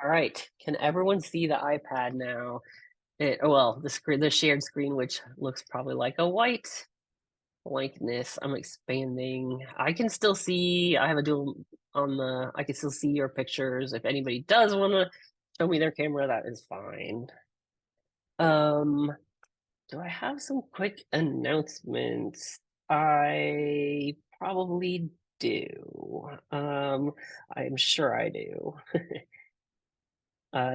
All right. Can everyone see the iPad now? Well, the shared screen, which looks probably like a white blankness. I'm expanding. I can still see. I have a dual on the. I can still see your pictures. If anybody does want to show me their camera, that is fine. Um, do I have some quick announcements? I probably do. I'm sure I do.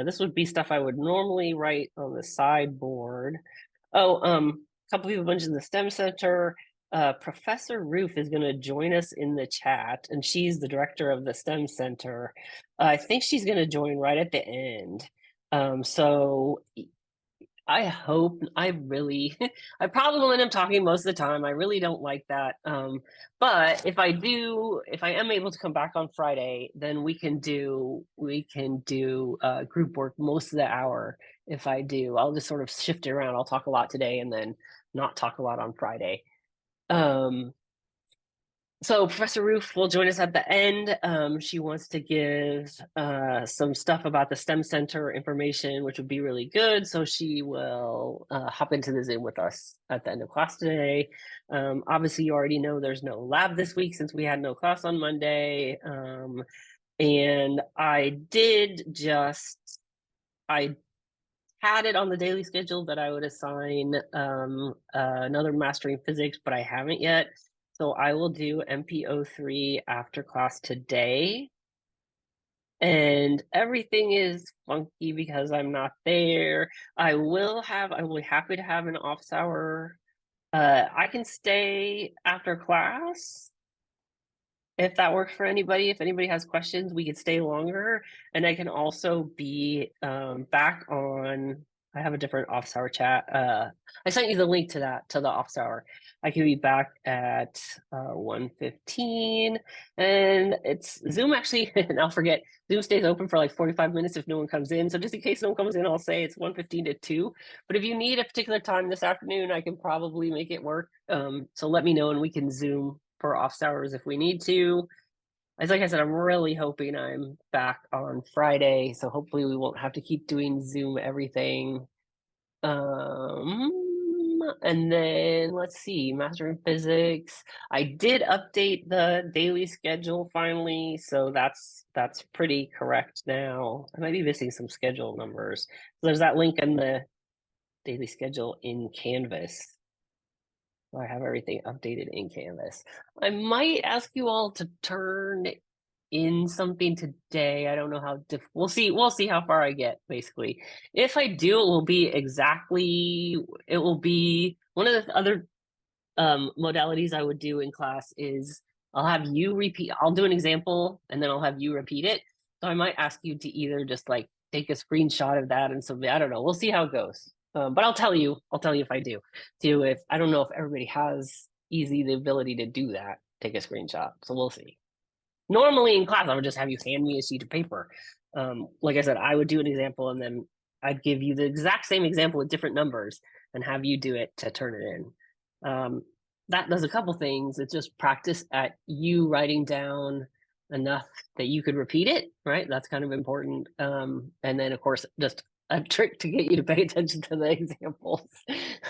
This would be stuff I would normally write on the sideboard. Oh, a couple people mentioned the STEM Center. Professor Roof is going to join us in the chat, and she's the director of the STEM Center. I think she's going to join right at the end. So I hope I really I probably will end up talking most of the time. I really don't like that. But if I am able to come back on Friday, then we can do group work most of the hour. If I do, I'll just sort of shift it around. I'll talk a lot today and then not talk a lot on Friday. Um, so Professor Roof will join us at the end. She wants to give some stuff about the STEM Center information, which would be really good. So she will hop into the Zoom with us at the end of class today. Obviously, you already know there's no lab this week since we had no class on Monday. And I had it on the daily schedule that I would assign another mastering physics, but I haven't yet. So I will do MPO3 after class today. And everything is funky because I'm not there. I'm happy to have an office hour. I can stay after class if that works for anybody. If anybody has questions, we could stay longer. And I can also be back on. I have a different office hour chat. I sent you the link to the office hour. I can be back at 1:15, and it's Zoom actually, and I'll forget, Zoom stays open for like 45 minutes if no one comes in. So just in case no one comes in, I'll say it's 1:15 to 2. But if you need a particular time this afternoon, I can probably make it work. So let me know and we can Zoom for office hours if we need to. As like I said, I'm really hoping I'm back on Friday, so hopefully we won't have to keep doing Zoom everything. And then let's see, Master in Physics. I did update the daily schedule finally, so that's pretty correct now. I might be missing some schedule numbers. So there's that link in the daily schedule in Canvas. I have everything updated in Canvas. I might ask you all to turn in something today. I don't know how we'll see how far I get, basically. If I do, it will be one of the other modalities I would do in class is I'll do an example and then I'll have you repeat it. So I might ask you to either just like take a screenshot of that and something. I don't know. We'll see how it goes. But I'll tell you if I do. If I don't know if everybody has the ability to do that, take a screenshot. So we'll see. Normally in class, I would just have you hand me a sheet of paper. Like I said, I would do an example and then I'd give you the exact same example with different numbers and have you do it to turn it in. That does a couple things. It's just practice at you writing down enough that you could repeat it, right? That's kind of important. And then, of course, just a trick to get you to pay attention to the examples.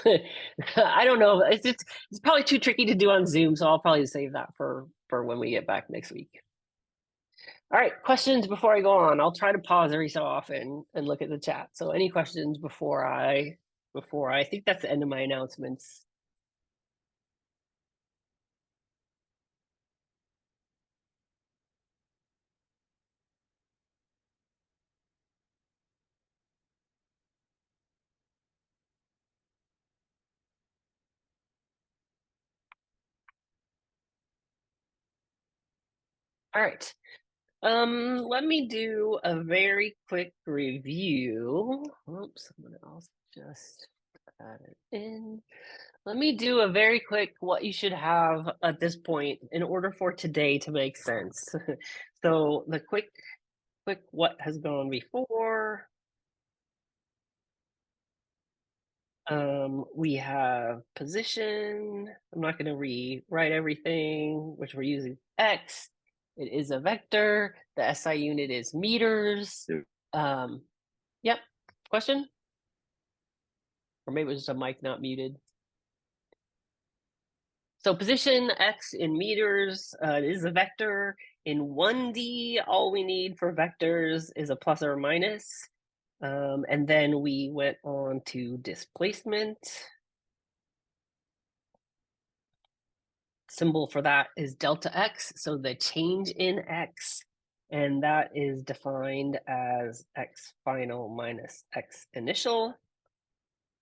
I don't know. It's probably too tricky to do on Zoom, so I'll probably save that for when we get back next week. All right, questions before I go on. I'll try to pause every so often and look at the chat. So any questions before I think that's the end of my announcements. All right. Let me do a very quick review. Oops, someone else just added in. Let me do a very quick what you should have at this point in order for today to make sense. So the quick what has gone before. We have position. I'm not going to rewrite everything, which we're using X. It is a vector. The SI unit is meters. Yep. Question? Or maybe it was just a mic not muted. So position x in meters is a vector. In 1D, all we need for vectors is a plus or a minus. And then we went on to displacement. Symbol for that is delta x, so the change in x, and that is defined as x final minus x initial.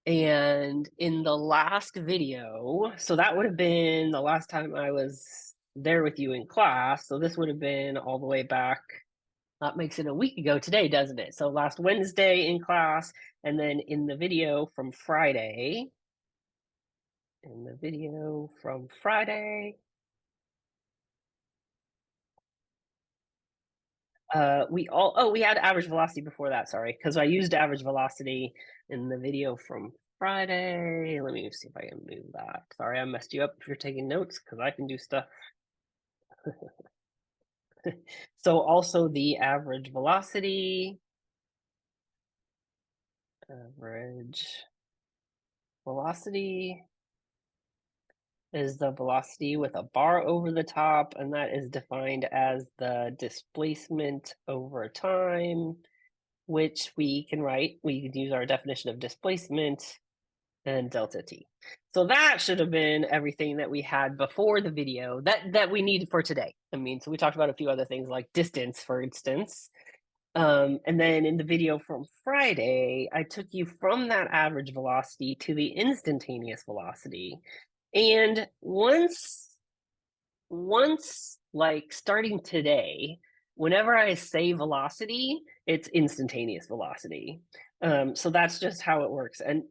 And in the last video, so that would have been the last time I was there with you in class. So this would have been all the way back. That makes it a week ago today, doesn't it? So last Wednesday in class, and then in the video from Friday. We had average velocity before that, sorry, because I used average velocity in the video from Friday. Let me see if I can move that. Sorry, I messed you up if you're taking notes, because I can do stuff. So also the average velocity is the velocity with a bar over the top, and that is defined as the displacement over time, which we can write. We could use our definition of displacement and delta t. So that should have been everything that we had before the video that we needed for today. I mean, so we talked about a few other things like distance, for instance. And then in the video from Friday, I took you from that average velocity to the instantaneous velocity. And once like starting today, whenever I say velocity, it's instantaneous velocity. So that's just how it works. And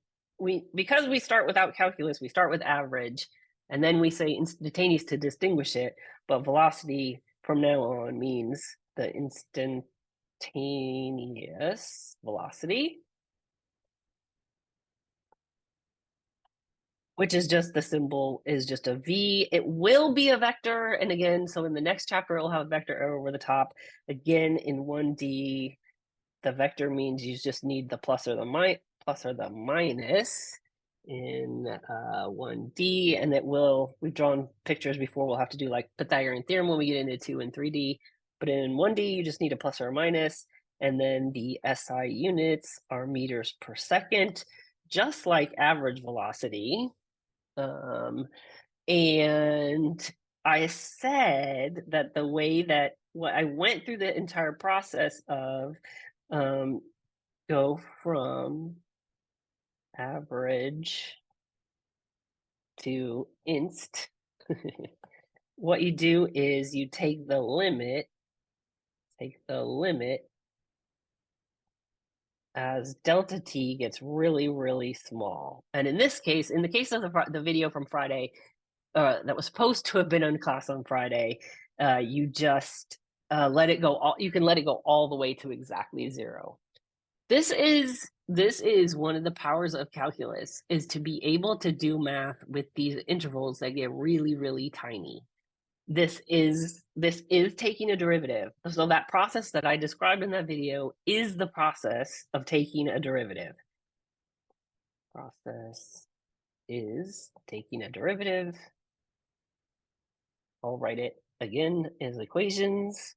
because we start without calculus, we start with average, and then we say instantaneous to distinguish it, but velocity from now on means the instantaneous velocity, which is just the symbol is just a V. It will be a vector. And again, so in the next chapter, it'll have a vector over the top. Again, in 1D, the vector means you just need the plus or the minus in 1D. And we've drawn pictures before. We'll have to do like Pythagorean theorem when we get into 2 and 3D. But in 1D, you just need a plus or a minus. And then the SI units are meters per second, just like average velocity. And I said that the way that I went through the entire process of go from average to inst. What you do is you take the limit as delta t gets really, really small. And in this case, in the case of the video from Friday, that was supposed to have been in class on Friday, you just let it go. You can let it go all the way to exactly 0. This is one of the powers of calculus, is to be able to do math with these intervals that get really, really tiny. This is taking a derivative. So that process that I described in that video is the process of taking a derivative. Process is taking a derivative. I'll write it again as equations.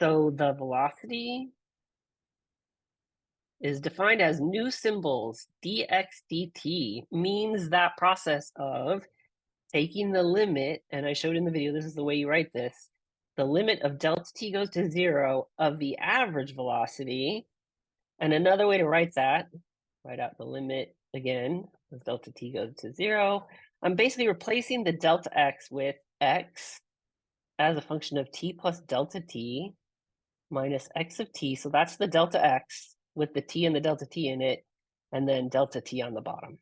So the velocity is defined as new symbols. Dx dt means that process of taking the limit, and I showed in the video, this is the way you write this, the limit of delta t goes to 0 of the average velocity. And another way to write that, write out the limit again, as delta t goes to 0. I'm basically replacing the delta x with x as a function of t plus delta t minus x of t. So that's the delta x with the t and the delta t in it, and then delta t on the bottom.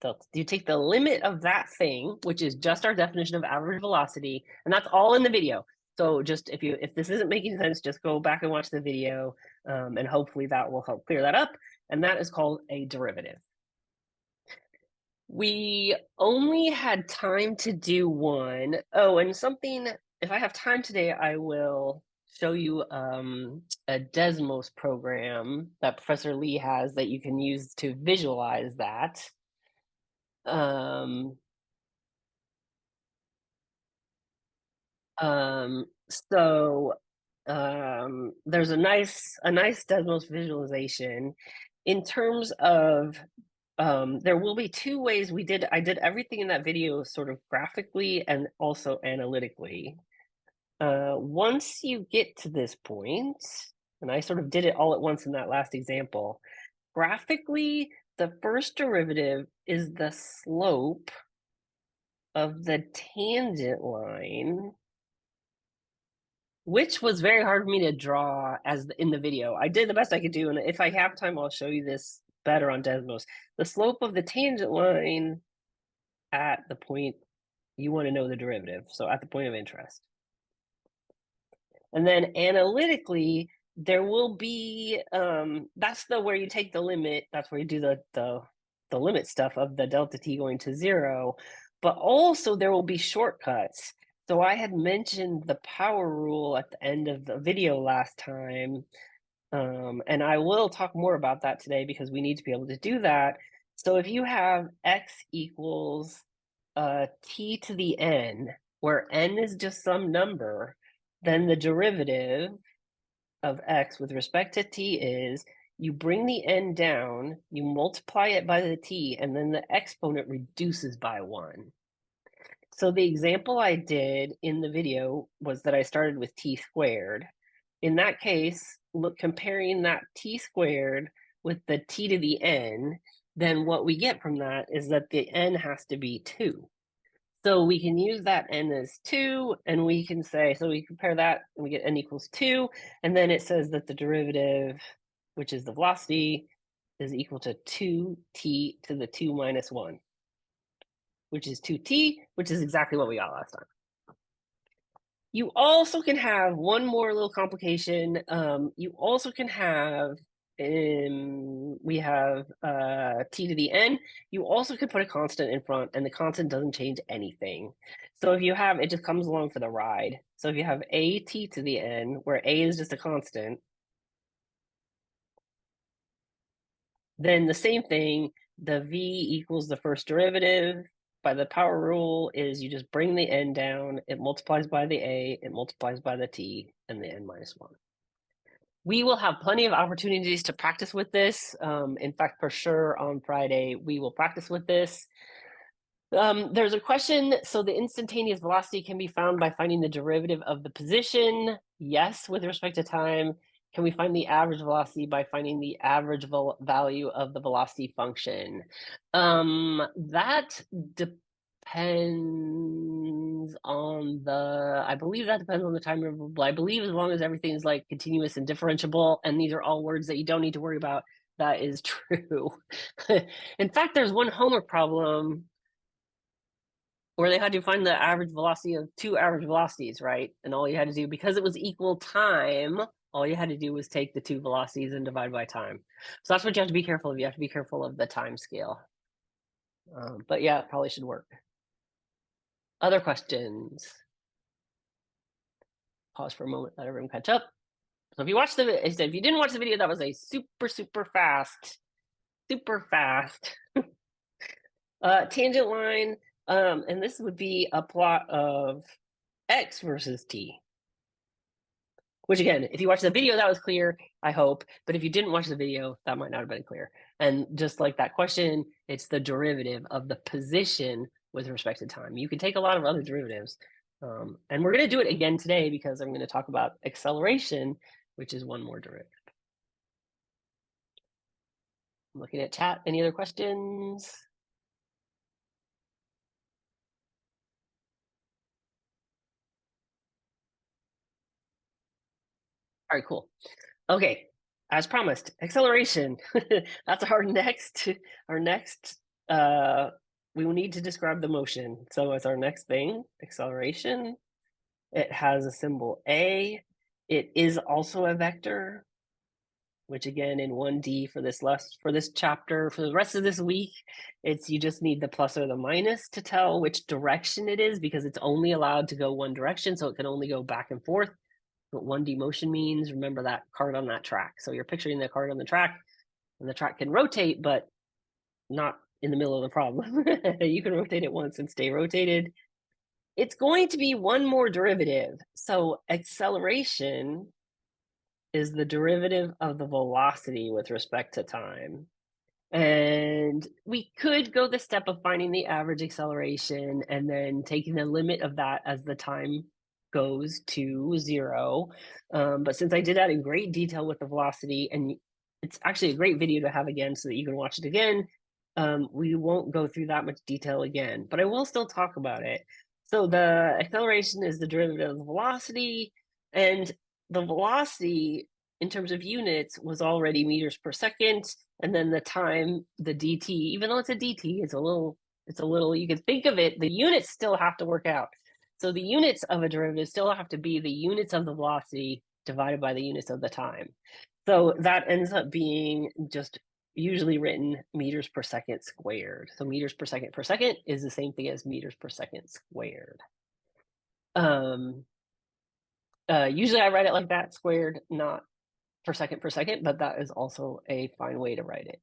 So you take the limit of that thing, which is just our definition of average velocity, and that's all in the video. So just if this isn't making sense, just go back and watch the video, and hopefully that will help clear that up. And that is called a derivative. We only had time to do one. Oh, and something, if I have time today, I will show you a Desmos program that Professor Lee has that you can use to visualize that. So there's a nice Desmos visualization in terms of there will be two ways I did everything in that video sort of graphically and also analytically. Once you get to this point, and I sort of did it all at once in that last example, graphically, the first derivative is the slope of the tangent line, which was very hard for me to draw in the video. I did the best I could do, and if I have time, I'll show you this better on Desmos. The slope of the tangent line at the point you want to know the derivative, so at the point of interest. And then analytically, there will be that's where you take the limit. That's where you do the limit stuff of the delta t going to 0. But also there will be shortcuts. So I had mentioned the power rule at the end of the video last time, and I will talk more about that today because we need to be able to do that. So if you have x equals t to the n, where n is just some number, then the derivative of x with respect to t is you bring the n down, you multiply it by the t, and then the exponent reduces by 1. So the example I did in the video was that I started with t squared. In that case, look, comparing that t squared with the t to the n, then what we get from that is that the n has to be 2. So we can use that n as 2, and we can say, so we compare that, and we get n equals 2, and then it says that the derivative, which is the velocity, is equal to 2t to the 2 minus 1, which is 2t, which is exactly what we got last time. You also can have one more little complication. You also can have, we have t to the n. You also could put a constant in front, and the constant doesn't change anything. So if you have, it just comes along for the ride. So if you have a t to the n, where a is just a constant, then the same thing, the v equals the first derivative by the power rule is you just bring the n down, it multiplies by the a, it multiplies by the t, and the n minus 1. We will have plenty of opportunities to practice with this. In fact, for sure on Friday, we will practice with this. There's a question, so the instantaneous velocity can be found by finding the derivative of the position. Yes, with respect to time. Can we find the average velocity by finding the average value of the velocity function? That depends on I believe that depends on the time interval. I believe as long as everything is like continuous and differentiable, and these are all words that you don't need to worry about, that is true. In fact, there's one homework problem where they had to find the average velocity of 2 average velocities, right? And all you had to do, because it was equal time, all you had to do was take the 2 velocities and divide by time. So that's what you have to be careful of. You have to be careful of the time scale. But yeah, it probably should work. Other questions? Pause for a moment, let everyone catch up. So if you didn't watch the video, that was a super fast tangent line. And this would be a plot of x versus t. Which again, if you watch the video, that was clear, I hope. But if you didn't watch the video, that might not have been clear. And just like that question, it's the derivative of the position with respect to time. You can take a lot of other derivatives. And we're going to do it again today because I'm going to talk about acceleration, which is one more derivative. I'm looking at chat. Any other questions? All right, cool. Okay, as promised, acceleration. That's our next, we will need to describe the motion. So as our next thing, acceleration, it has a symbol A. It is also a vector, which again in 1D for this chapter, for the rest of this week, you just need the plus or the minus to tell which direction it is because it's only allowed to go one direction, so it can only go back and forth. what 1D motion means, remember that card on that track. So you're picturing the card on the track, and the track can rotate, but not in the middle of the problem. You can rotate it once and stay rotated. It's going to be one more derivative. So acceleration is the derivative of the velocity with respect to time. And we could go the step of finding the average acceleration and then taking the limit of that as the time goes to 0. But since I did that in great detail with the velocity, and it's actually a great video to have again so that you can watch it again, we won't go through that much detail again, but I will still talk about it. So the acceleration is the derivative of the velocity, and the velocity in terms of units was already meters per second, and then the time, the dt, even though it's a dt, it's a little, you can think of it, the units still have to work out. So the units of a derivative still have to be the units of the velocity divided by the units of the time. So that ends up being just usually written meters per second squared. So meters per second is the same thing as meters per second squared. Usually I write it like that, squared, not per second, but that is also a fine way to write it.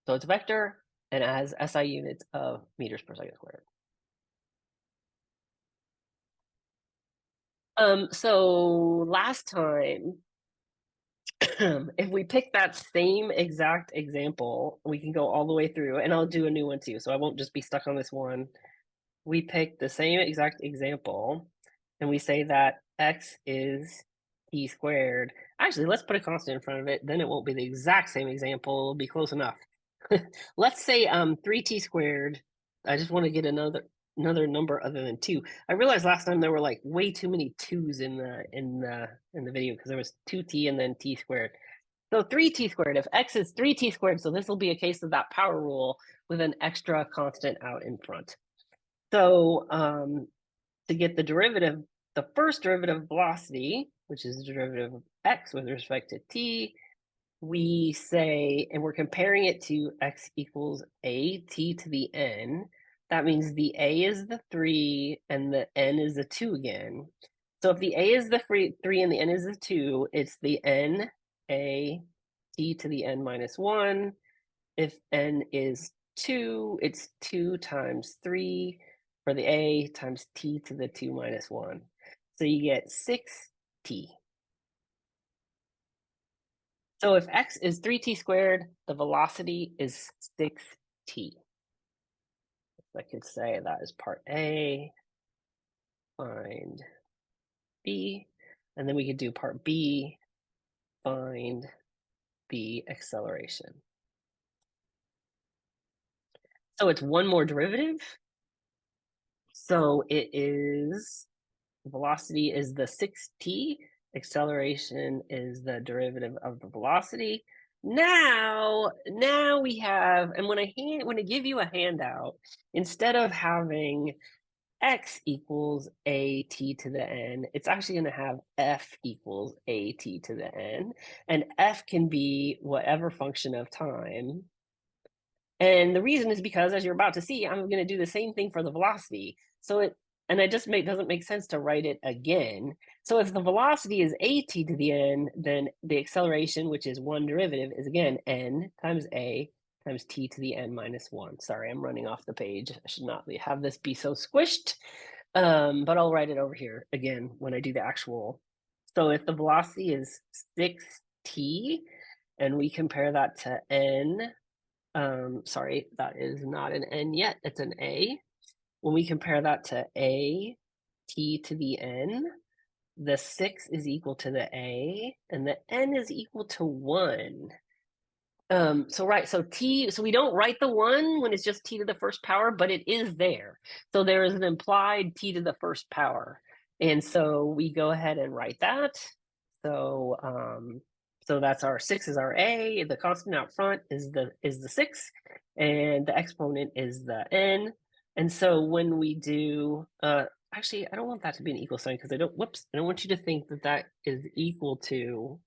So it's a vector and it has SI units of meters per second squared. So last time, if we pick that same exact example, we can go all the way through, and I'll do a new one too, so I won't just be stuck on this one. We pick the same exact example, and we say that x is t squared. Actually, let's put a constant in front of it, then it won't be the exact same example, it'll be close enough. Let's say 3t squared. I just want to get another number other than 2. I realized last time there were like way too many 2's in the video because there was 2t and then t squared. So 3t squared, if x is 3t squared, so this will be a case of that power rule with an extra constant out in front. So to get the derivative, the first derivative of velocity, which is the derivative of x with respect to t, we say, and we're comparing it to x equals a t to the n. That means the a is the 3 and the n is the 2 again. So if the a is the 3 and the n is the 2, it's the n a t to the n minus 1. If n is 2, it's 2 times 3 for the a times t to the 2 minus 1. So you get 6t. So if x is 3t squared, the velocity is 6t. I could say that is part A, find B, and then we could do part B, find the acceleration. So it's one more derivative. So it is, velocity is the 6t, acceleration is the derivative of the velocity. Now we have, and when I give you a handout, instead of having x equals a t to the n, it's actually going to have f equals a t to the n, and f can be whatever function of time. And the reason is because, as you're about to see, I'm going to do the same thing for the velocity. So it just doesn't make sense to write it again. So if the velocity is at to the n, then the acceleration, which is one derivative, is again n times a times t to the n minus 1. Sorry, I'm running off the page. I should not have this be so squished. But I'll write it over here again when I do the actual. So if the velocity is 6t, and we compare that to n, sorry, that is not an n yet, it's an a. When we compare that to a t to the n, the 6 is equal to the a, and the n is equal to 1. So we don't write the 1 when it's just t to the first power, but it is there. So there is an implied t to the first power. And so we go ahead and write that. So that's our 6 is our a, the constant out front is the 6, and the exponent is the n. And so when we do, actually, I don't want that to be an equal sign because I don't want you to think that that is equal to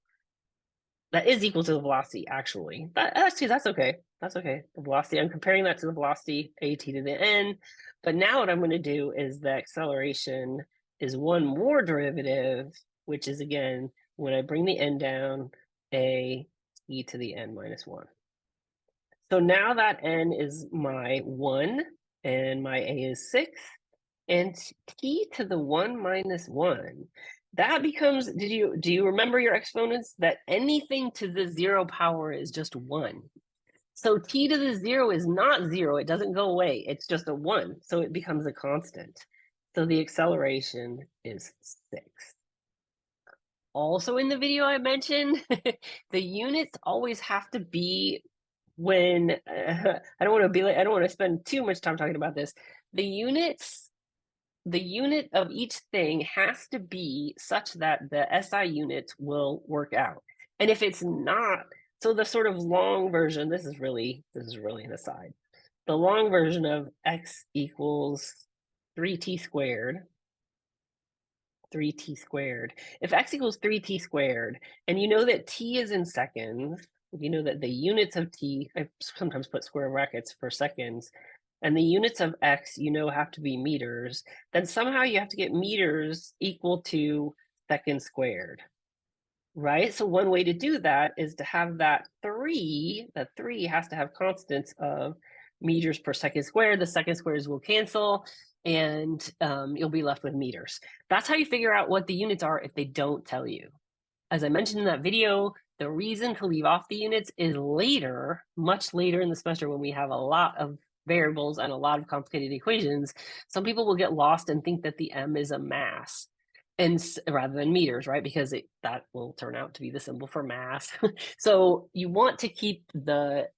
the velocity, actually. That's okay. That's okay. The velocity, I'm comparing that to the velocity, at to the n. But now what I'm going to do is the acceleration is one more derivative, which is, again, when I bring the n down, a e to the n minus 1. So now that n is my 1, and my a is 6, and t to the 1 minus 1, that becomes, do you remember your exponents? That anything to the 0 power is just 1. So t to the 0 is not 0. It doesn't go away. It's just a 1. So it becomes a constant. So the acceleration is 6. Also in the video I mentioned, the units always have to be when I don't want to spend too much time talking about this. The unit of each thing has to be such that the SI units will work out. And if it's not, so the sort of long version, this is really an aside. The long version of x equals 3t squared, 3t squared. If x equals 3t squared, and you know that t is in seconds, you know that the units of t, I sometimes put square brackets for seconds, and the units of x, you know, have to be meters, then somehow you have to get meters equal to seconds squared, right? So one way to do that is to have that 3 has to have constants of meters per second squared. The second squares will cancel, and you'll be left with meters. That's how you figure out what the units are if they don't tell you. As I mentioned in that video, the reason to leave off the units is later, much later in the semester, when we have a lot of variables and a lot of complicated equations, some people will get lost and think that the m is a mass, and rather than meters, right? Because that will turn out to be the symbol for mass. So you want to keep the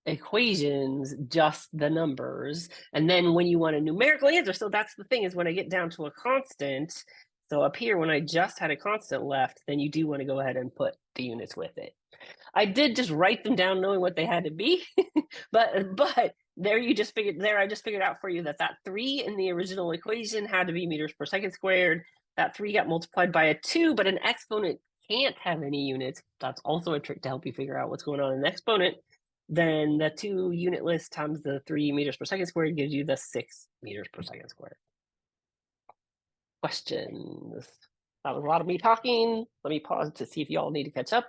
equations just the numbers, and then when you want a numerical answer, so that's the thing, is when I get down to a constant, so up here, when I just had a constant left, then you do want to go ahead and put the units with it. I did just write them down knowing what they had to be, but there I just figured out for you that 3 in the original equation had to be meters per second squared. That 3 got multiplied by a 2, but an exponent can't have any units. That's also a trick to help you figure out what's going on in an exponent. Then the 2 unitless times the 3 meters per second squared gives you the 6 meters per second squared. Questions? That was a lot of me talking. Let me pause to see if you all need to catch up.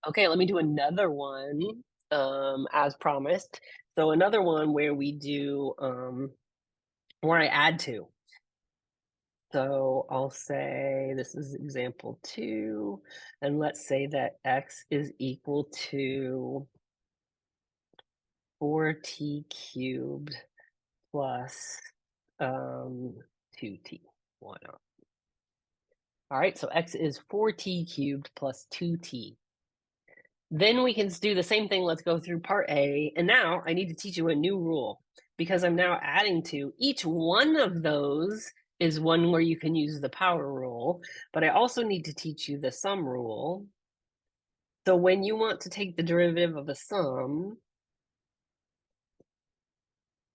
Okay, let me do another one, as promised. So another one where we do, where I add to. So I'll say this is example 2, and let's say that x is equal to 4t cubed plus 2t. Why not? All right, so x is 4t cubed plus 2t. Then we can do the same thing. Let's go through part A. And now I need to teach you a new rule, because I'm now adding to each one of those is one where you can use the power rule, but I also need to teach you the sum rule. So when you want to take the derivative of a sum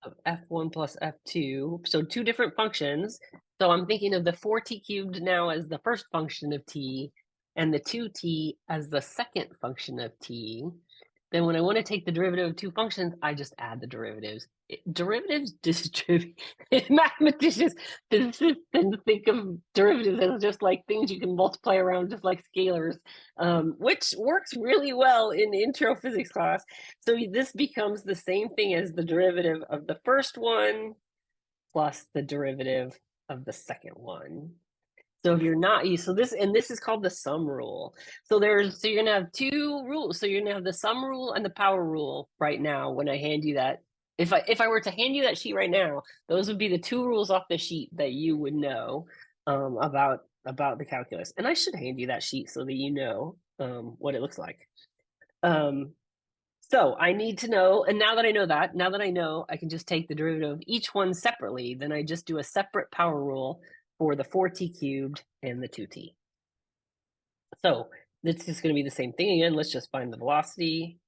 of f1 plus f2, so 2 different functions. So I'm thinking of the 4t cubed now as the first function of t, and the 2t as the second function of t. Then when I want to take the derivative of 2 functions, I just add the derivatives. Derivatives distribute. Mathematicians, physicists tend to think of derivatives as just like things you can multiply around, just like scalars, which works really well in intro physics class. So this becomes the same thing as the derivative of the first one plus the derivative of the second one. So if you're not used, so this is called the sum rule. So you're gonna have 2 rules. So you're gonna have the sum rule and the power rule right now when I hand you that. If I were to hand you that sheet right now, those would be the 2 rules off the sheet that you would know about the calculus. And I should hand you that sheet so that you know what it looks like. So I need to know, and now that I know, I can just take the derivative of each one separately. Then I just do a separate power rule for the 4t cubed and the 2t. So this is going to be the same thing again. Let's just find the velocity.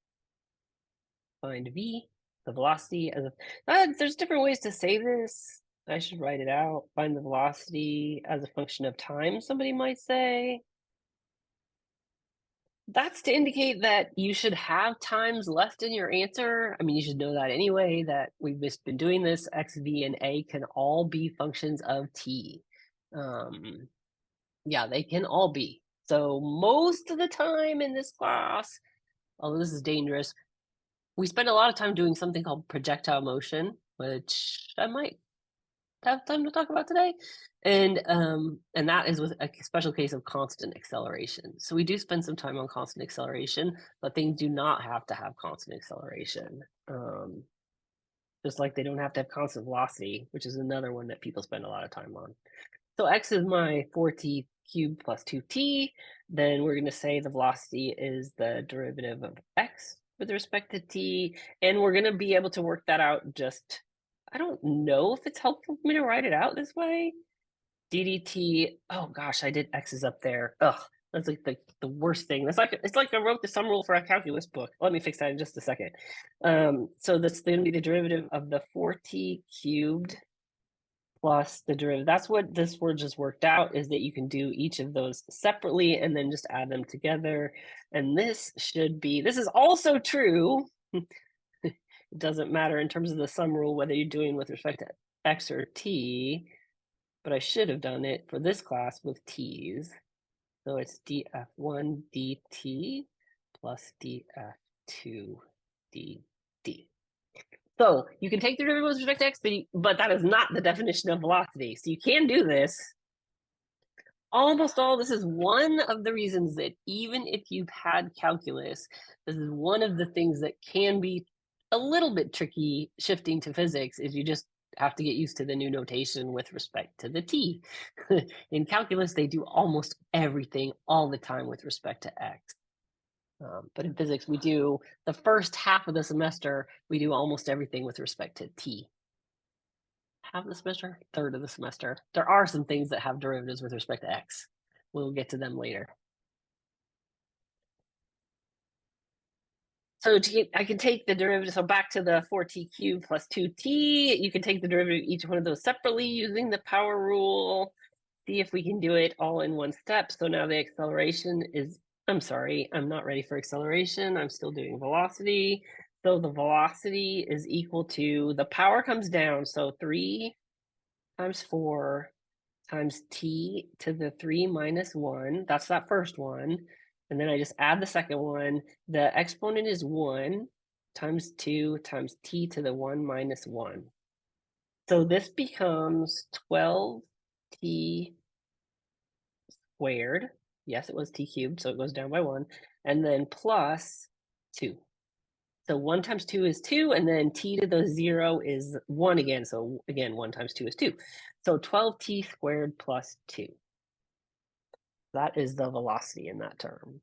Find v, the velocity. There's different ways to say this. I should write it out. Find the velocity as a function of time, somebody might say. That's to indicate that you should have times left in your answer. I mean, you should know that anyway, that we've just been doing this. X, V, and A can all be functions of t. Yeah, they can all be. So most of the time in this class, although this is dangerous, we spend a lot of time doing something called projectile motion, which I might have time to talk about today. And that is with a special case of constant acceleration. So we do spend some time on constant acceleration, but things do not have to have constant acceleration. Just like they don't have to have constant velocity, which is another one that people spend a lot of time on. So x is my 4t cubed plus 2t. Then we're going to say the velocity is the derivative of x with respect to t. And we're going to be able to work that out just, I don't know if it's helpful for me to write it out this way. ddt, oh gosh, I did x's up there. Ugh, that's like the worst thing. It's like I wrote the sum rule for a calculus book. Let me fix that in just a second. So that's going to be the derivative of the 4t cubed plus the derivative. That's what this word just worked out, is that you can do each of those separately and then just add them together. And this is also true. It doesn't matter in terms of the sum rule whether you're doing with respect to x or t, but I should have done it for this class with t's. So it's df1 dt plus df2 dt. So you can take the derivative with respect to x, but that is not the definition of velocity. So you can do this. Almost all this is one of the reasons that even if you've had calculus, this is one of the things that can be a little bit tricky shifting to physics, is you just have to get used to the new notation with respect to the t. In calculus, they do almost everything all the time with respect to x. But in physics, we do the first half of the semester, we do almost everything with respect to t. Half of the semester, third of the semester. There are some things that have derivatives with respect to x. We'll get to them later. So I can take the derivative, so back to the 4t cubed plus 2t, you can take the derivative of each one of those separately using the power rule. See if we can do it all in one step. So now the acceleration is, I'm sorry, I'm not ready for acceleration. I'm still doing velocity. So the velocity is equal to, the power comes down, so 3 times 4 times t to the 3 minus 1. That's that first one. And then I just add the second one. The exponent is 1 times 2 times t to the 1 minus 1. So this becomes 12t squared. Yes, it was t cubed, so it goes down by 1. And then plus 2. So 1 times 2 is 2, and then t to the 0 is 1 again. So again, 1 times 2 is 2. So 12t squared plus 2. That is the velocity in that term.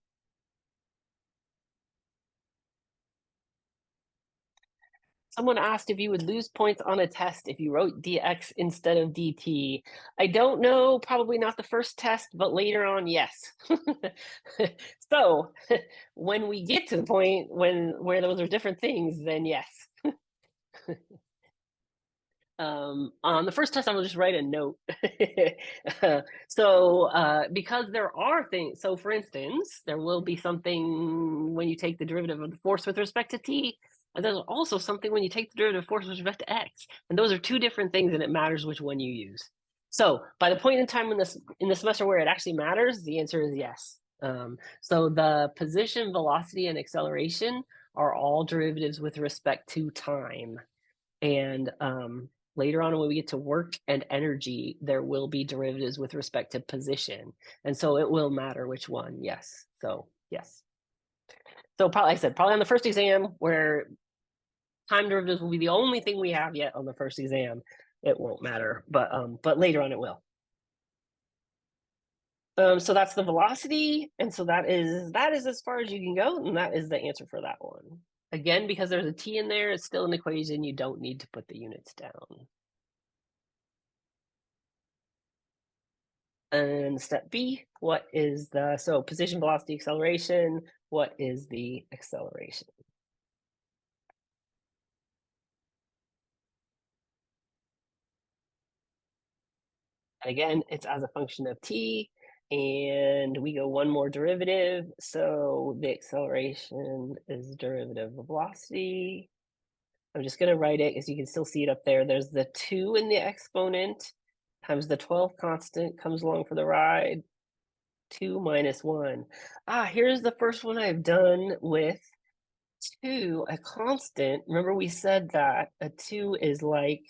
Someone asked if you would lose points on a test if you wrote dx instead of dt. I don't know, probably not the first test, but later on, yes. So when we get to the point where those are different things, then yes. On the first test, I will just write a note. Because there are things, so for instance, there will be something when you take the derivative of the force with respect to t, and there's also something when you take the derivative of force with respect to x. And those are two different things, and it matters which one you use. So by the point in time in the semester where it actually matters, the answer is yes. So the position, velocity, and acceleration are all derivatives with respect to time. And later on when we get to work and energy, there will be derivatives with respect to position. And so it will matter which one, yes. So yes. So probably, like I said, probably on the first exam where time derivatives will be the only thing we have yet on the first exam, it won't matter, but later on it will. So that's the velocity, and so that is as far as you can go, and that is the answer for that one. Again, because there's a t in there, it's still an equation. You don't need to put the units down. And step B, what is so position, velocity, acceleration, what is the acceleration? And again, it's as a function of t. And we go one more derivative. So the acceleration is derivative of velocity. I'm just going to write it because you can still see it up there. There's the 2 in the exponent times the 12 constant comes along for the ride. 2 minus 1. Here's the first one I've done with 2, a constant. Remember we said that a 2 is like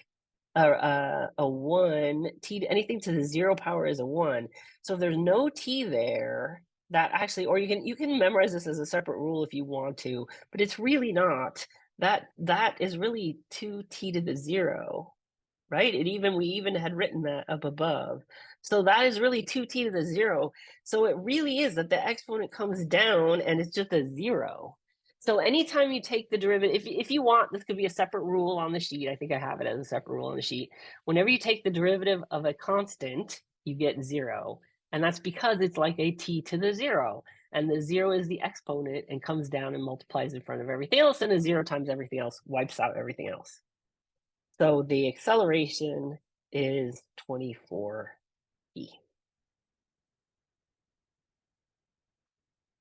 a 1. Anything to the 0 power is a 1. So if there's no t there, that actually, or you can memorize this as a separate rule if you want to, but it's really not. That is really 2t to the 0, right? We even had written that up above. So that is really 2t to the 0. So it really is that the exponent comes down and it's just a 0. So anytime you take the derivative, if you want, this could be a separate rule on the sheet. I think I have it as a separate rule on the sheet. Whenever you take the derivative of a constant, you get 0. And that's because it's like a t to the 0. And the 0 is the exponent and comes down and multiplies in front of everything else. And a 0 times everything else wipes out everything else. So the acceleration is 24e.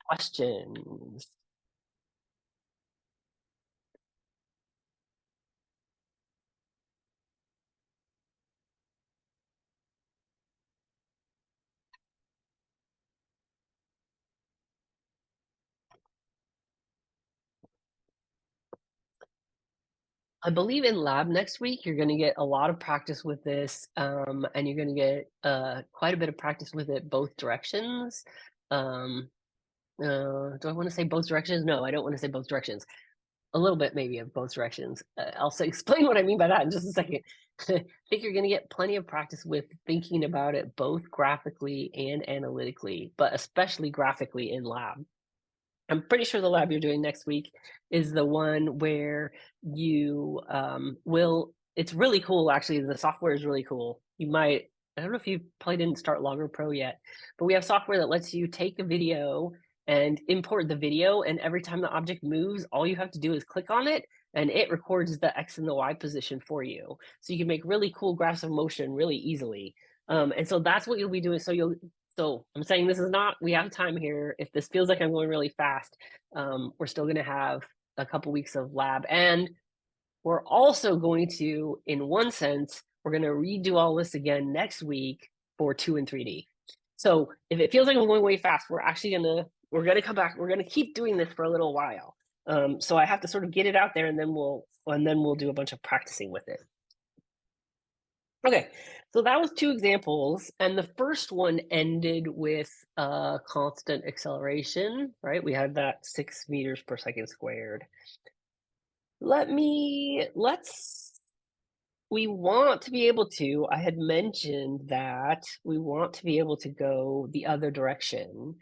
Questions? I believe in lab next week, you're going to get a lot of practice with this, and you're going to get quite a bit of practice with it both directions. Do I want to say both directions? No, I don't want to say both directions. A little bit maybe of both directions. I'll explain what I mean by that in just a second. I think you're going to get plenty of practice with thinking about it both graphically and analytically, but especially graphically in lab. I'm pretty sure the lab you're doing next week is the one where you it's really cool, actually. The software is really cool. I don't know if you probably didn't start Logger Pro yet, but we have software that lets you take a video and import the video. And every time the object moves, all you have to do is click on it and it records the X and the Y position for you. So you can make really cool graphs of motion really easily. And so that's what you'll be doing. So I'm saying this is not, we have time here. If this feels like I'm going really fast, we're still going to have a couple weeks of lab. And we're also going to, in one sense, we're going to redo all this again next week for 2 and 3D. So if it feels like I'm going way fast, we're going to come back. We're going to keep doing this for a little while. So I have to sort of get it out there and then we'll do a bunch of practicing with it. Okay, so that was 2 examples, and the first one ended with constant acceleration, right? We had that 6 meters per second squared. We want to be able to, I had mentioned that we want to be able to go the other direction.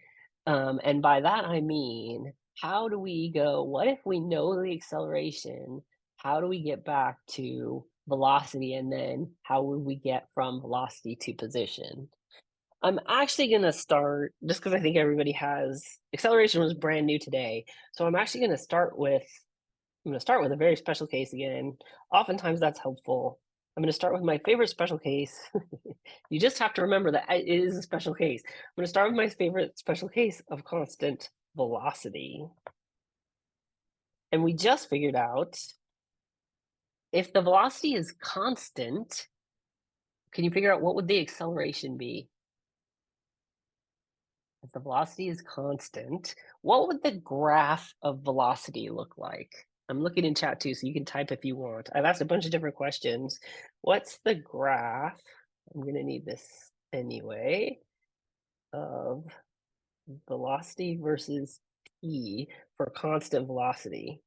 And by that, I mean, how do we go? What if we know the acceleration? How do we get back to velocity? And then how would we get from velocity to position? I'm actually going to start, just because I think everybody has, acceleration was brand new today. So I'm actually going to start with a very special case again. Oftentimes that's helpful. I'm going to start with my favorite special case. You just have to remember that it is a special case. I'm going to start with my favorite special case of constant velocity. And we just figured out if the velocity is constant, can you figure out what would the acceleration be? If the velocity is constant, what would the graph of velocity look like? I'm looking in chat too, so you can type if you want. I've asked a bunch of different questions. What's the graph? I'm going to need this anyway, of velocity versus t for constant velocity.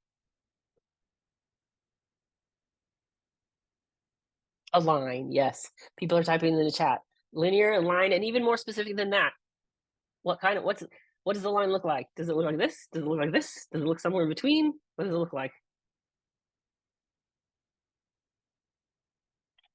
A line, yes. People are typing in the chat. Linear, a line, and even more specific than that. What does the line look like? Does it look like this? Does it look like this? Does it look somewhere in between? What does it look like?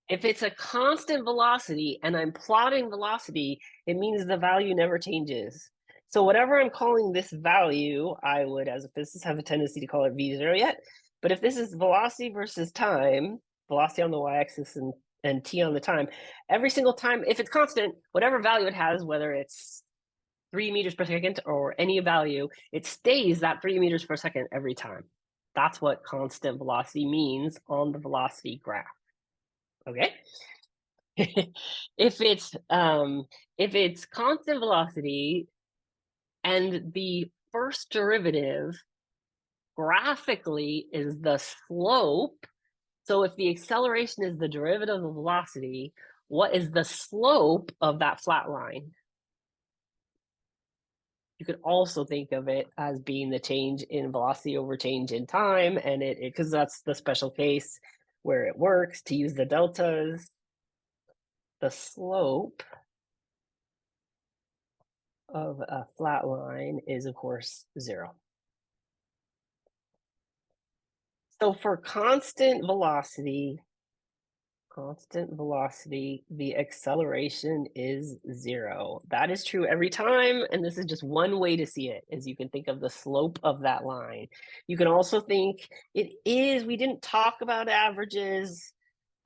If it's a constant velocity and I'm plotting velocity, it means the value never changes. So whatever I'm calling this value, I would, as a physicist, have a tendency to call it v0 yet. But if this is velocity versus time, velocity on the y-axis and t on the time, every single time, if it's constant, whatever value it has, whether it's 3 meters per second or any value, it stays that 3 meters per second every time. That's what constant velocity means on the velocity graph. Okay. if it's if it's constant velocity and the first derivative graphically is the slope, so if the acceleration is the derivative of the velocity, what is the slope of that flat line? You could also think of it as being the change in velocity over change in time, and it because that's the special case where it works to use the deltas. The slope of a flat line is, of course, 0. So for constant velocity, the acceleration is 0. That is true every time, and this is just one way to see it, is you can think of the slope of that line. You can also think it is, we didn't talk about averages,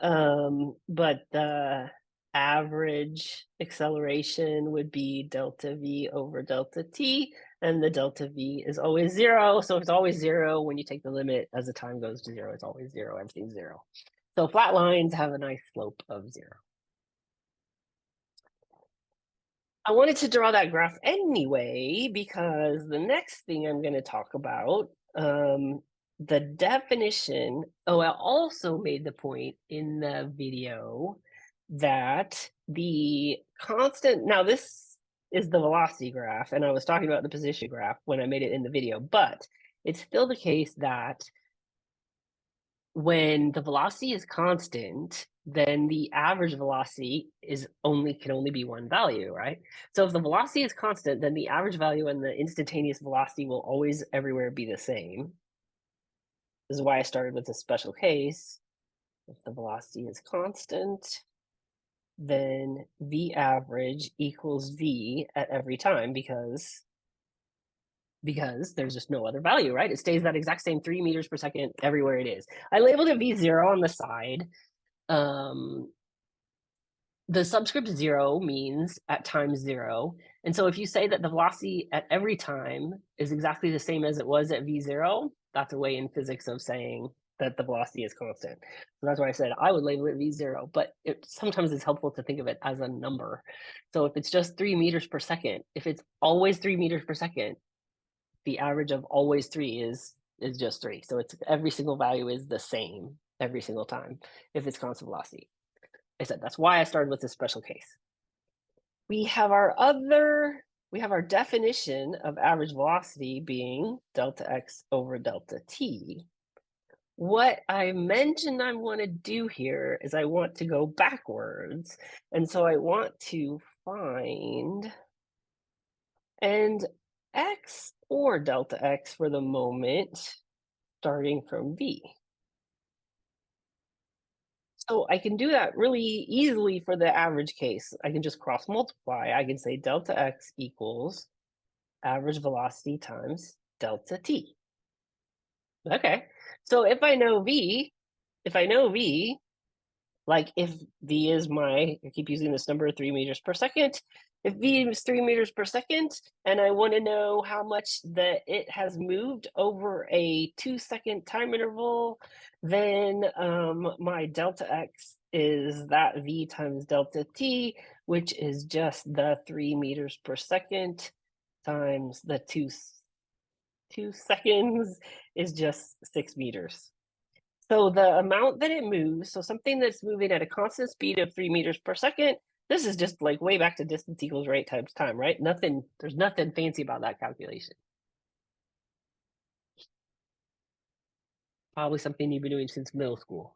but the average acceleration would be delta v over delta t, and the delta v is always 0. So it's always 0 when you take the limit as the time goes to 0. It's always 0. Everything's 0. So flat lines have a nice slope of 0. I wanted to draw that graph anyway, because the next thing I'm going to talk about, the definition. Oh, I also made the point in the video that the constant, now this is the velocity graph, and I was talking about the position graph when I made it in the video, but it's still the case that when the velocity is constant, then the average velocity can only be one value, right? So if the velocity is constant, then the average value and the instantaneous velocity will always everywhere be the same. This is why I started with a special case. If the velocity is constant, then v average equals v at every time because there's just no other value, right? It stays that exact same 3 meters per second everywhere it is. I labeled it v0 on the side. The subscript 0 means at time 0. And so if you say that the velocity at every time is exactly the same as it was at v0, that's a way in physics of saying that the velocity is constant. So that's why I said I would label it v0, but sometimes it's helpful to think of it as a number. So if it's just 3 meters per second, if it's always 3 meters per second, the average of always 3 is just 3. So it's every single value is the same every single time if it's constant velocity. I said that's why I started with this special case. We have our definition of average velocity being delta x over delta t. What I mentioned I want to do here is I want to go backwards. And so I want to find and x or delta x for the moment, starting from v. So I can do that really easily for the average case. I can just cross multiply. I can say delta x equals average velocity times delta t. Okay, so if I know v, like if v is I keep using this number 3 meters per second. If v is 3 meters per second, and I want to know how much that it has moved over a 2-second time interval, then my delta x is that v times delta t, which is just the 3 meters per second times the 2 seconds is just 6 meters. So the amount that it moves, so something that's moving at a constant speed of 3 meters per second, this is just like way back to distance equals rate times time, right? There's nothing fancy about that calculation. Probably something you've been doing since middle school.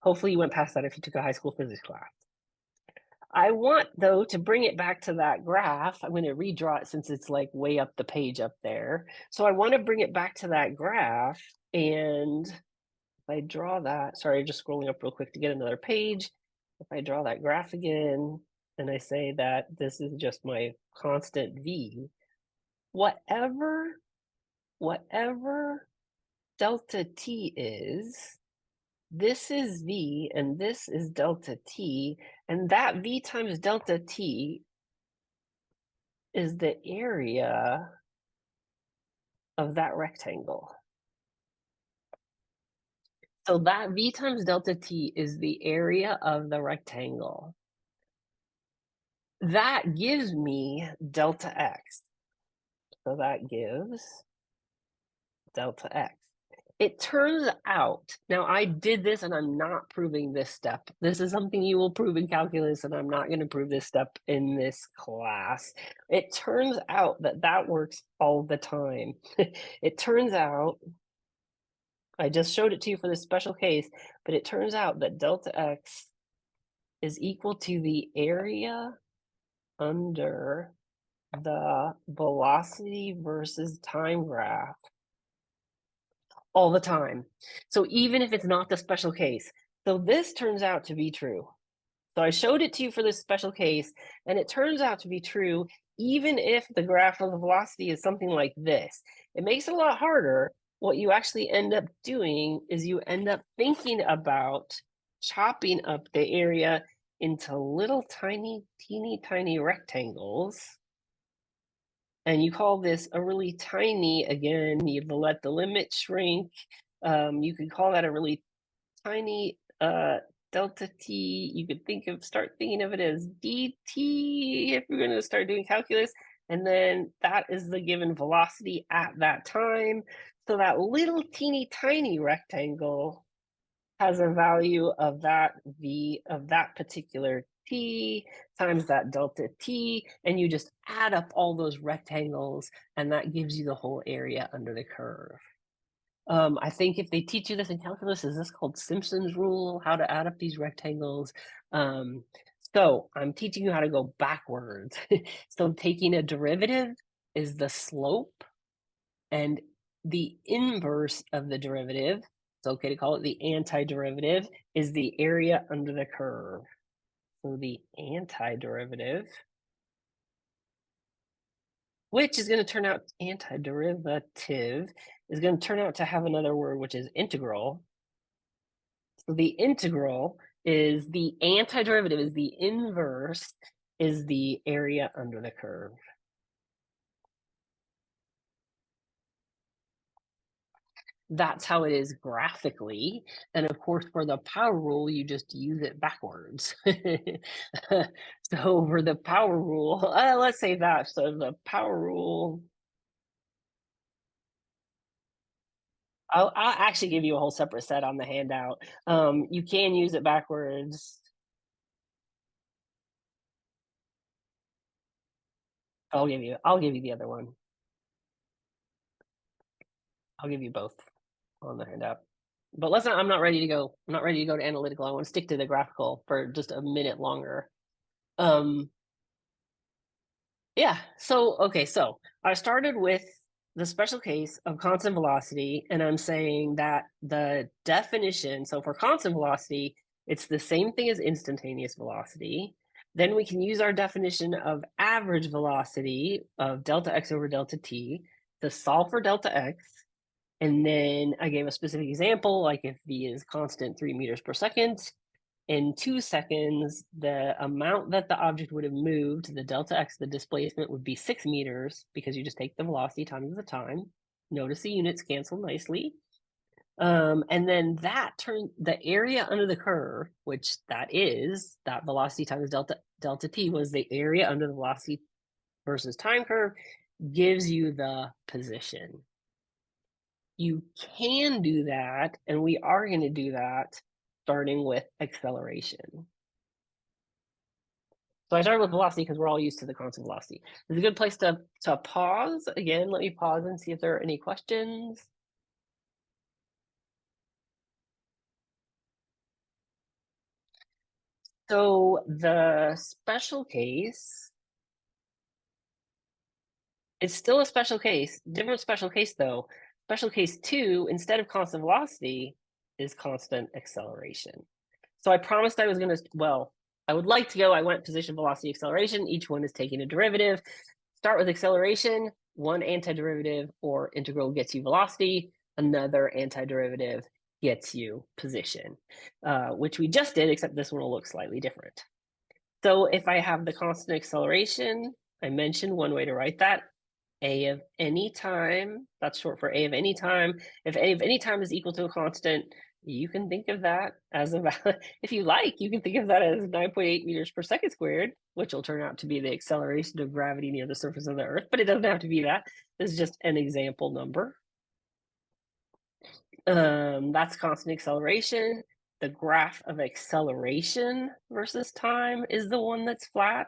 Hopefully you went past that if you took a high school physics class. I want, though, to bring it back to that graph. I'm going to redraw it since it's like way up the page up there. So I want to bring it back to that graph, and if I draw that, sorry, just scrolling up real quick to get another page. If I draw that graph again, and I say that this is just my constant v, whatever delta t is, this is v and this is delta t, and that v times delta t is the area of that rectangle. So that V times delta T is the area of the rectangle. That gives me delta X. So that gives delta X. It turns out, now I did this and I'm not proving this step. This is something you will prove in calculus, and I'm not going to prove this step in this class. It turns out that that works all the time. It turns out, I just showed it to you for this special case, but it turns out that delta X is equal to the area under the velocity versus time graph all the time. So even if it's not the special case, so this turns out to be true. So I showed it to you for this special case, and it turns out to be true even if the graph of the velocity is something like this. It makes it a lot harder. What you actually end up doing is you end up thinking about chopping up the area into little tiny, teeny tiny rectangles. And you call this a really tiny, again, you let the limit shrink. You could call that a really tiny delta t. You could start thinking of it as dt if you're going to start doing calculus. And then that is the given velocity at that time. So that little teeny tiny rectangle has a value of that v of that particular t times that delta t, and you just add up all those rectangles, and that gives you the whole area under the curve. I think if they teach you this in calculus, is this called Simpson's rule, how to add up these rectangles? So I'm teaching you how to go backwards. So taking a derivative is the slope, and the inverse of the derivative, it's okay to call it the antiderivative, is the area under the curve. So the antiderivative, which is going to turn out antiderivative, is going to turn out to have another word, which is integral. So the integral is the antiderivative, is the inverse, is the area under the curve. That's how it is graphically. And of course, for the power rule, you just use it backwards. So for the power rule, let's say that. So the power rule, I'll actually give you a whole separate set on the handout. You can use it backwards. I'll give you the other one. I'll give you both on the handout. But I'm not ready to go. I'm not ready to go to analytical. I want to stick to the graphical for just a minute longer. Yeah, okay, so I started with the special case of constant velocity, and I'm saying that the definition, so for constant velocity, it's the same thing as instantaneous velocity. Then we can use our definition of average velocity of delta x over delta t to solve for delta x. And then I gave a specific example, like if v is constant 3 meters per second, in 2 seconds, the amount that the object would have moved, the delta x, the displacement, would be 6 meters, because you just take the velocity times the time. Notice the units cancel nicely. And then the area under the curve, which that velocity times delta t was the area under the velocity versus time curve, gives you the position. You can do that, and we are going to do that starting with acceleration. So I started with velocity because we're all used to the constant velocity. It's a good place to pause. Again, let me pause and see if there are any questions. So the special case, it's still a special case, different special case though. Special case 2, instead of constant velocity, is constant acceleration. So I promised I was going to, well, I would like to go, I went position, velocity, acceleration. Each one is taking a derivative. Start with acceleration. One antiderivative or integral gets you velocity. Another antiderivative gets you position, which we just did, except this one will look slightly different. So if I have the constant acceleration, I mentioned one way to write that. A of any time, that's short for A of any time. If A of any time is equal to a constant, you can think of that as a, if you like, you can think of that as 9.8 meters per second squared, which will turn out to be the acceleration of gravity near the surface of the Earth, but it doesn't have to be that. This is just an example number. That's constant acceleration. The graph of acceleration versus time is the one that's flat.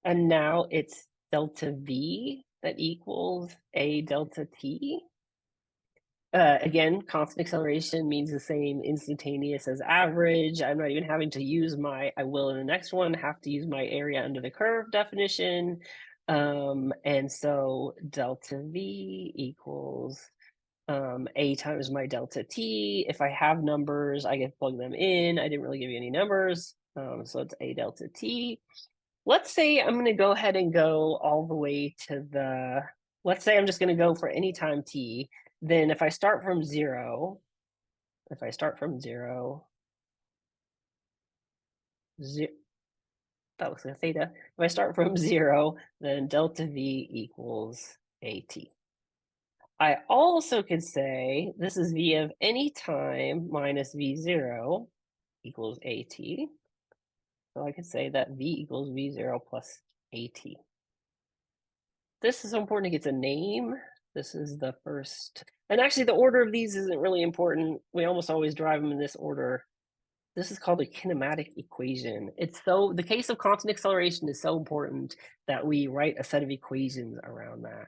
And now it's delta V that equals A delta T. Again, constant acceleration means the same instantaneous as average. I'm not even having to use my, I will in the next one, have to use my area under the curve definition. And so delta V equals A times my delta T. If I have numbers, I can plug them in. I didn't really give you any numbers. So it's A delta T. Let's say I'm going to go ahead and go all the way to the, let's say I'm just going to go for any time t. Then if I start from zero, that looks like a theta. If I start from zero, then delta v equals at. I also could say this is v of any time minus v0 equals at. So I could say that v equals v0 plus at. This is so important to get a name. This is the first, and actually the order of these isn't really important. We almost always drive them in this order. This is called a kinematic equation. It's so, the case of constant acceleration is so important that we write a set of equations around that.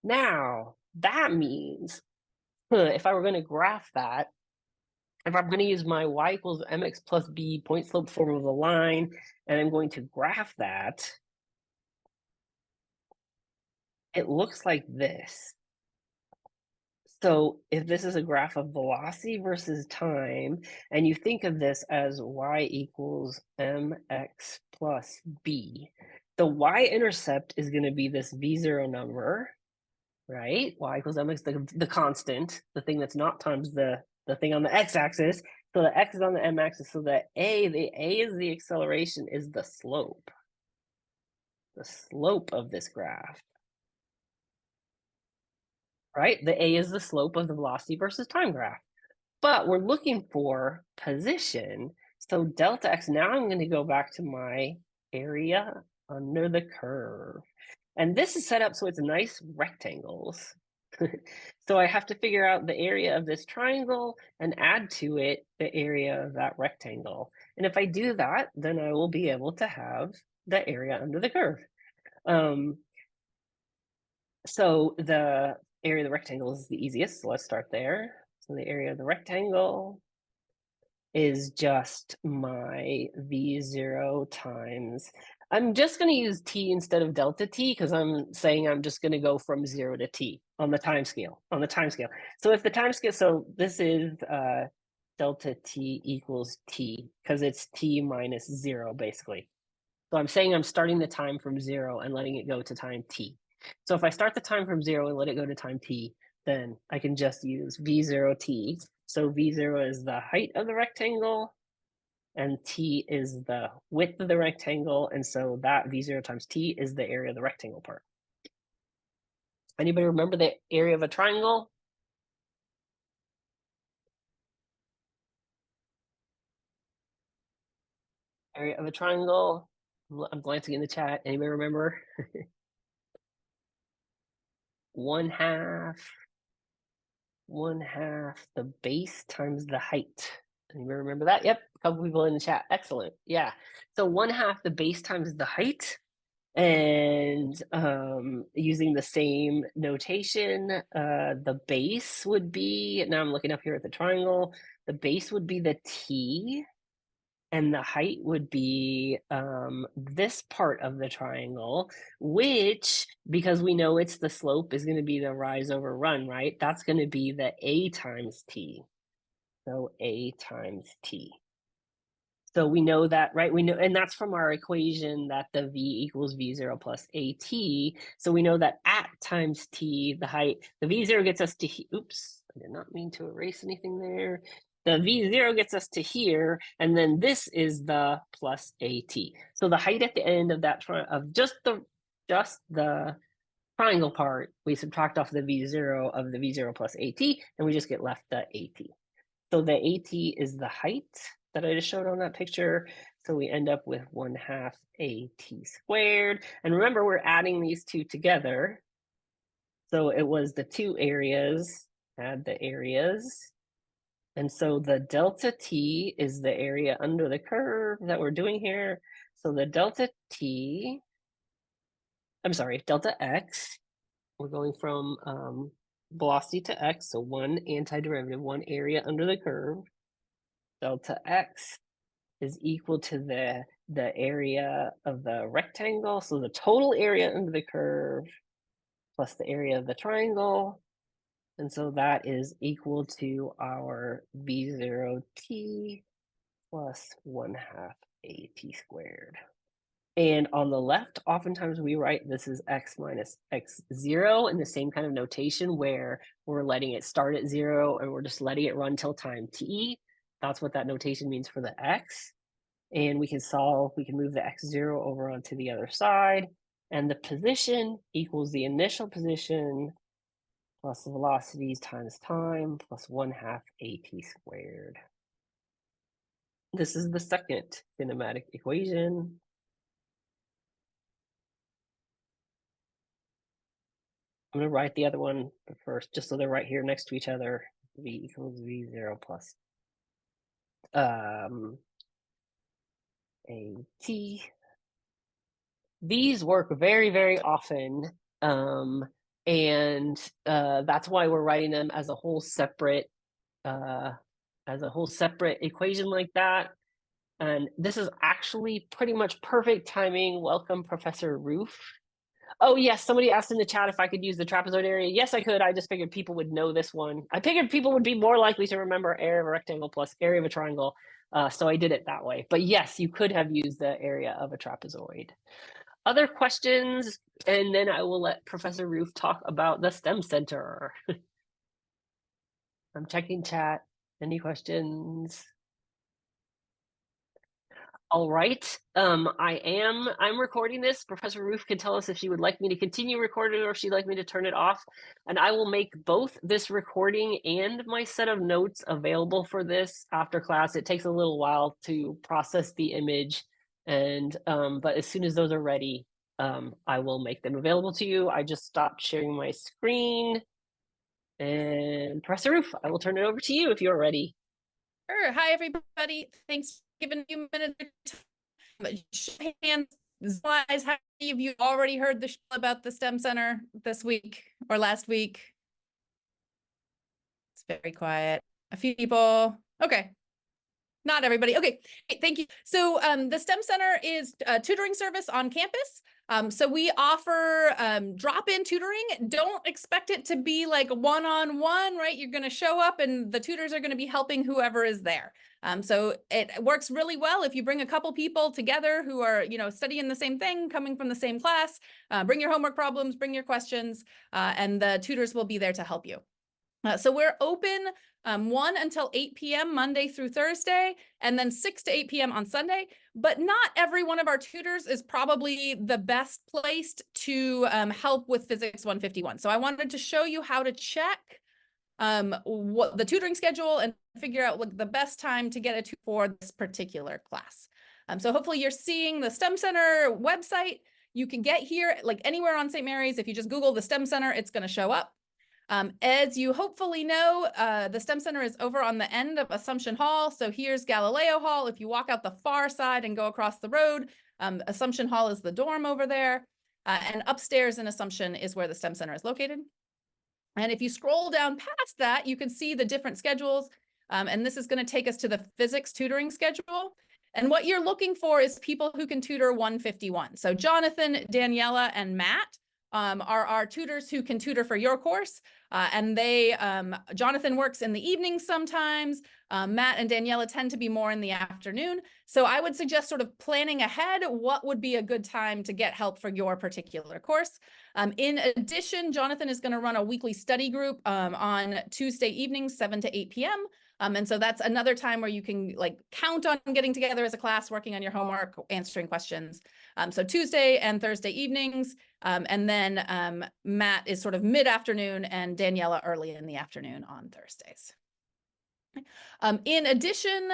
Now, that means if I were going to graph that, if I'm going to use my y equals mx plus b point slope form of the line, and I'm going to graph that, it looks like this. So if this is a graph of velocity versus time, and you think of this as y equals mx plus b, the y-intercept is going to be this v0 number, right? Y equals mx, the constant, the thing that's not times the thing on the x-axis. So the x is on the m-axis, so the a is the acceleration, is the slope of this graph. Right? The a is the slope of the velocity versus time graph. But we're looking for position. So delta x, now I'm going to go back to my area under the curve. And this is set up so it's nice rectangles. So I have to figure out the area of this triangle and add to it the area of that rectangle. And if I do that, then I will be able to have the area under the curve. So the area of the rectangle is the easiest. So let's start there. So the area of the rectangle is just my v0 times, I'm just going to use t instead of delta t because I'm saying I'm just going to go from 0 to t on the time scale. So if the time scale, so this is delta t equals t because it's t minus 0 basically. So I'm saying I'm starting the time from 0 and letting it go to time t. So if I start the time from 0 and let it go to time t, then I can just use v0t. So v0 is the height of the rectangle, and t is the width of the rectangle, and so that v0 times t is the area of the rectangle part. Anybody remember the area of a triangle? Area of a triangle. I'm glancing in the chat. Anybody remember? 1/2 the base times the height. Anybody remember that? Yep, a couple people in the chat. Excellent. Yeah. So 1/2 the base times the height. And using the same notation, the base would be, now I'm looking up here at the triangle, the base would be the t, and the height would be this part of the triangle, which, because we know it's the slope, is going to be the rise over run, right? That's going to be the a times t. So a times t. So we know that, right? We know, and that's from our equation that the v equals v0 plus at. So we know that at times t, the height, the v0 gets us to, oops, I did not mean to erase anything there. The V0 gets us to here, and then this is the plus AT. So the height at the end of that of just the triangle part, we subtract off the V0 of the V0 plus AT, and we just get left the AT. So the AT is the height that I just showed on that picture. So we end up with 1/2 AT squared. And remember, we're adding these two together. So it was the two areas, add the areas. And so the delta T is the area under the curve that we're doing here. So the delta T, I'm sorry, delta X, we're going from velocity to X, so one antiderivative, one area under the curve. Delta X is equal to the area of the rectangle, so the total area under the curve plus the area of the triangle. And so that is equal to our V0T plus 1/2 AT squared. And on the left, oftentimes we write this is X minus X0 in the same kind of notation where we're letting it start at 0 and we're just letting it run till time t. That's what that notation means for the X. And we can move the X0 over onto the other side. And the position equals the initial position plus the velocities times time plus 1/2 AT squared. This is the second kinematic equation. I'm going to write the other one first, just so they're right here next to each other. V equals V0 plus AT. These work very, very often. And that's why we're writing them as a whole separate equation like that. And this is actually pretty much perfect timing. Welcome, Professor Roof. Oh, yes, somebody asked in the chat if I could use the trapezoid area. Yes, I could. I just figured people would know this one. I figured people would be more likely to remember area of a rectangle plus area of a triangle. So I did it that way. But yes, you could have used the area of a trapezoid. Other questions? And then I will let Professor Roof talk about the STEM Center. I'm checking chat. Any questions? All right. I'm recording this. Professor Roof can tell us if she would like me to continue recording or if she'd like me to turn it off. And I will make both this recording and my set of notes available for this after class. It takes a little while to process the image. And but as soon as those are ready, I will make them available to you. I just stopped sharing my screen. And Professor Roof, I will turn it over to you if you're ready. Sure. Hi, everybody. Thanks for giving me a minute of time. Hands, how many of you already heard the spiel about the STEM Center this week or last week? It's very quiet. A few people. Okay. Not everybody. Okay, thank you. So the STEM Center is a tutoring service on campus. So we offer drop-in tutoring. Don't expect it to be like one-on-one, right? You're going to show up and the tutors are going to be helping whoever is there. So it works really well if you bring a couple people together who are, studying the same thing, coming from the same class. Bring your homework problems, bring your questions, and the tutors will be there to help you. So we're open 1 until 8 p.m. Monday through Thursday, and then 6 to 8 p.m. on Sunday. But not every one of our tutors is probably the best placed to help with Physics 151. So I wanted to show you how to check what the tutoring schedule and figure out the best time to get a tutor for this particular class. So hopefully you're seeing the STEM Center website. You can get here like anywhere on St. Mary's. If you just Google the STEM Center, it's going to show up. As you hopefully know, the STEM Center is over on the end of Assumption Hall. So here's Galileo Hall. If you walk out the far side and go across the road, Assumption Hall is the dorm over there. And upstairs in Assumption is where the STEM Center is located. And if you scroll down past that, you can see the different schedules. And this is going to take us to the physics tutoring schedule. And what you're looking for is people who can tutor 151. So Jonathan, Daniela, and Matt are our tutors who can tutor for your course. And Jonathan works in the evenings sometimes. Matt and Daniela tend to be more in the afternoon. So I would suggest sort of planning ahead what would be a good time to get help for your particular course. In addition, Jonathan is going to run a weekly study group on Tuesday evenings, 7 to 8 p.m. And so that's another time where you can like count on getting together as a class, working on your homework, answering questions. So Tuesday and Thursday evenings, and then Matt is sort of mid-afternoon and Daniela early in the afternoon on Thursdays. In addition,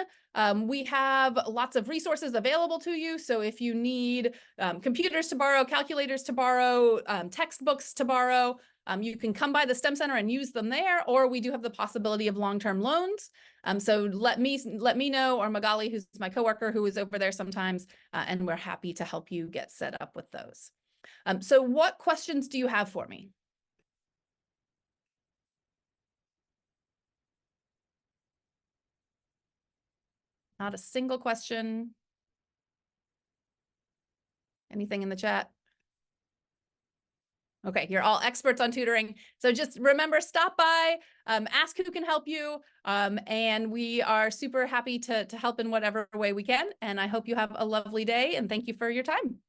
we have lots of resources available to you. So if you need computers to borrow, calculators to borrow, textbooks to borrow, you can come by the STEM Center and use them there, or we do have the possibility of long-term loans. So let me know, or Magali, who's my coworker, who is over there sometimes, and we're happy to help you get set up with those. So what questions do you have for me? Not a single question. Anything in the chat? Okay, you're all experts on tutoring. So just remember, stop by, ask who can help you, and we are super happy to help in whatever way we can. And I hope you have a lovely day, and thank you for your time.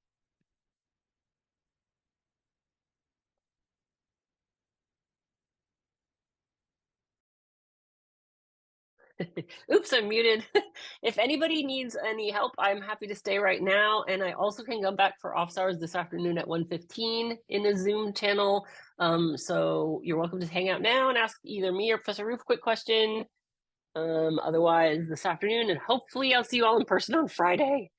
Oops, I'm muted. If anybody needs any help, I'm happy to stay right now. And I also can come back for office hours this afternoon at 1:15 in the Zoom channel. So you're welcome to hang out now and ask either me or Professor Roof a quick question. Otherwise, this afternoon, and hopefully I'll see you all in person on Friday.